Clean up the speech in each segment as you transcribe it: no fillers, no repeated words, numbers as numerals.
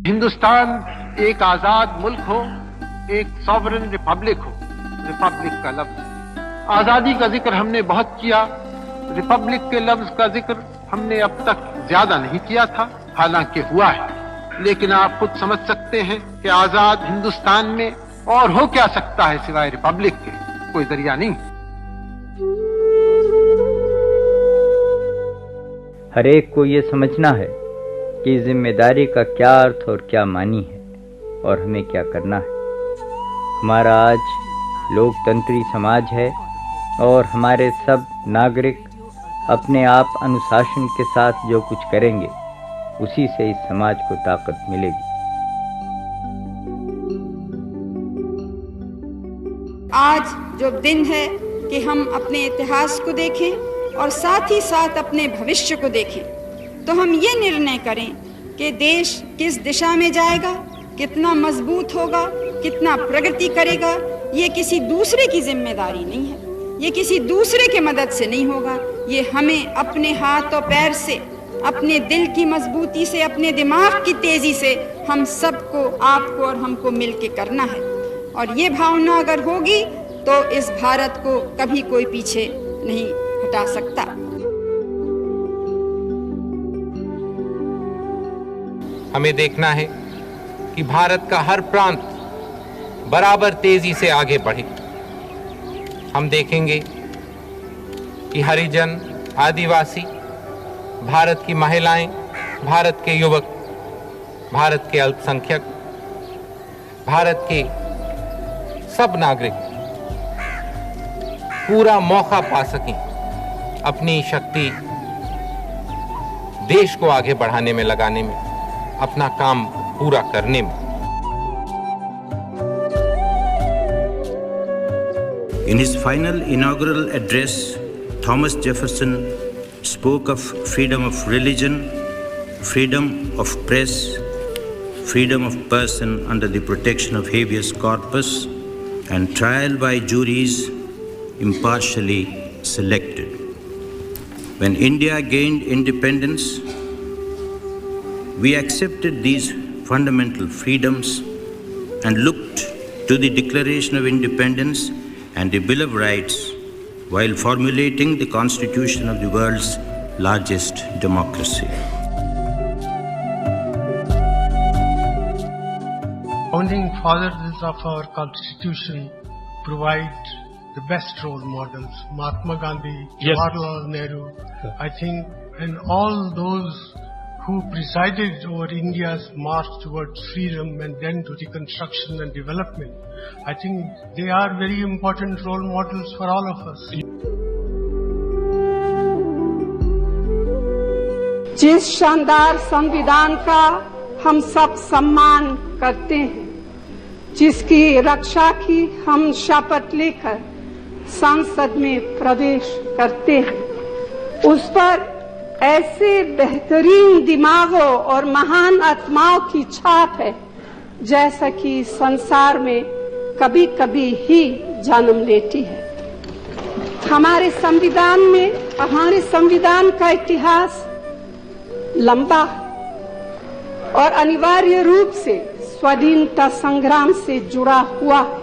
हिंदुस्तान एक आजाद मुल्क हो, एक सॉवरेन रिपब्लिक हो। रिपब्लिक का लफ्ज, आजादी का जिक्र हमने बहुत किया, रिपब्लिक के लफ्ज का जिक्र हमने अब तक ज्यादा नहीं किया था, हालांकि हुआ है। लेकिन आप खुद समझ सकते हैं कि आजाद हिंदुस्तान में और हो क्या सकता है सिवाय रिपब्लिक के, कोई जरिया नहीं। हर एक को ये समझना है कि जिम्मेदारी का क्या अर्थ और क्या मानी है और हमें क्या करना है। हमारा आज लोकतंत्री समाज है और हमारे सब नागरिक अपने आप अनुशासन के साथ जो कुछ करेंगे उसी से इस समाज को ताकत मिलेगी। आज जो दिन है कि हम अपने इतिहास को देखें और साथ ही साथ अपने भविष्य को देखें, तो हम ये निर्णय करें कि देश किस दिशा में जाएगा, कितना मजबूत होगा, कितना प्रगति करेगा। ये किसी दूसरे की जिम्मेदारी नहीं है, ये किसी दूसरे के मदद से नहीं होगा। ये हमें अपने हाथ और पैर से, अपने दिल की मजबूती से, अपने दिमाग की तेजी से हम सबको, आपको और हमको मिलके करना है। और ये भावना अगर होगी तो इस भारत को कभी कोई पीछे नहीं हटा सकता। हमें देखना है कि भारत का हर प्रांत बराबर तेजी से आगे बढ़े। हम देखेंगे कि हरिजन, आदिवासी, भारत की महिलाएं, भारत के युवक, भारत के अल्पसंख्यक, भारत के सब नागरिक पूरा मौका पा सकें अपनी शक्ति देश को आगे बढ़ाने में लगाने में, अपना काम पूरा करने में। In his final inaugural address, Thomas Jefferson spoke of freedom of religion, freedom of press, freedom of person under the protection of habeas corpus, and trial by juries impartially selected. When India gained independence, we accepted these fundamental freedoms and looked to the Declaration of Independence and the Bill of Rights while formulating the constitution of the world's largest democracy. Founding fathers of our constitution provide the best role models. Mahatma Gandhi, Jawaharlal Nehru, I think, and all those who presided over India's march towards freedom and then to reconstruction and development. I think they are very important role models for all of us. जिस शानदार संविधान का हम सब सम्मान करते हैं, जिसकी रक्षा की हम शपथ लेकर संसद में प्रवेश करते हैं, उस पर ऐसे बेहतरीन दिमागों और महान आत्माओं की छाप है जैसा कि संसार में कभी कभी ही जन्म लेती है। हमारे संविधान का इतिहास लंबा और अनिवार्य रूप से स्वाधीनता संग्राम से जुड़ा हुआ है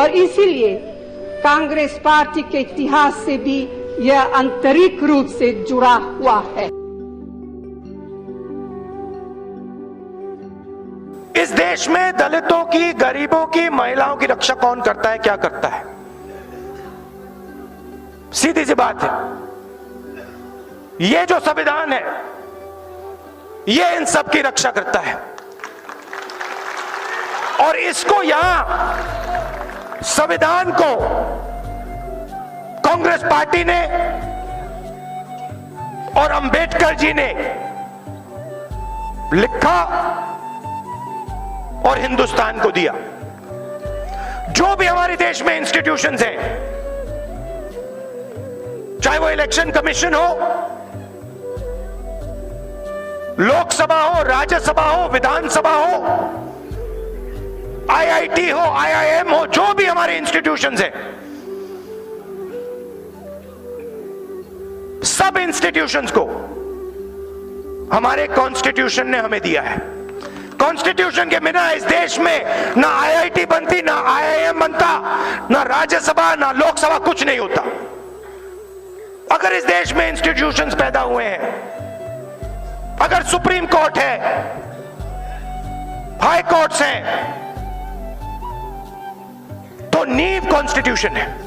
और इसीलिए कांग्रेस पार्टी के इतिहास से भी यह आंतरिक रूप से जुड़ा हुआ है। इस देश में दलितों की, गरीबों की, महिलाओं की रक्षा कौन करता है, क्या करता है? सीधी सी बात है, ये जो संविधान है ये इन सब की रक्षा करता है। और इसको यहां संविधान को कांग्रेस पार्टी ने और अंबेडकर जी ने लिखा और हिंदुस्तान को दिया। जो भी हमारे देश में इंस्टीट्यूशंस हैं, चाहे वो इलेक्शन कमीशन हो, लोकसभा हो, राज्यसभा हो, विधानसभा हो, आईआईटी हो, आईआईएम हो, जो भी हमारे इंस्टीट्यूशंस हैं, सब इंस्टीट्यूशंस को हमारे कॉन्स्टिट्यूशन ने हमें दिया है। कॉन्स्टिट्यूशन के बिना इस देश में ना आईआईटी बनती, ना आईआईएम बनता, ना राज्यसभा, ना लोकसभा, कुछ नहीं होता। अगर इस देश में इंस्टीट्यूशंस पैदा हुए हैं, अगर सुप्रीम कोर्ट है, हाई कोर्ट्स हैं, तो नींव कॉन्स्टिट्यूशन है।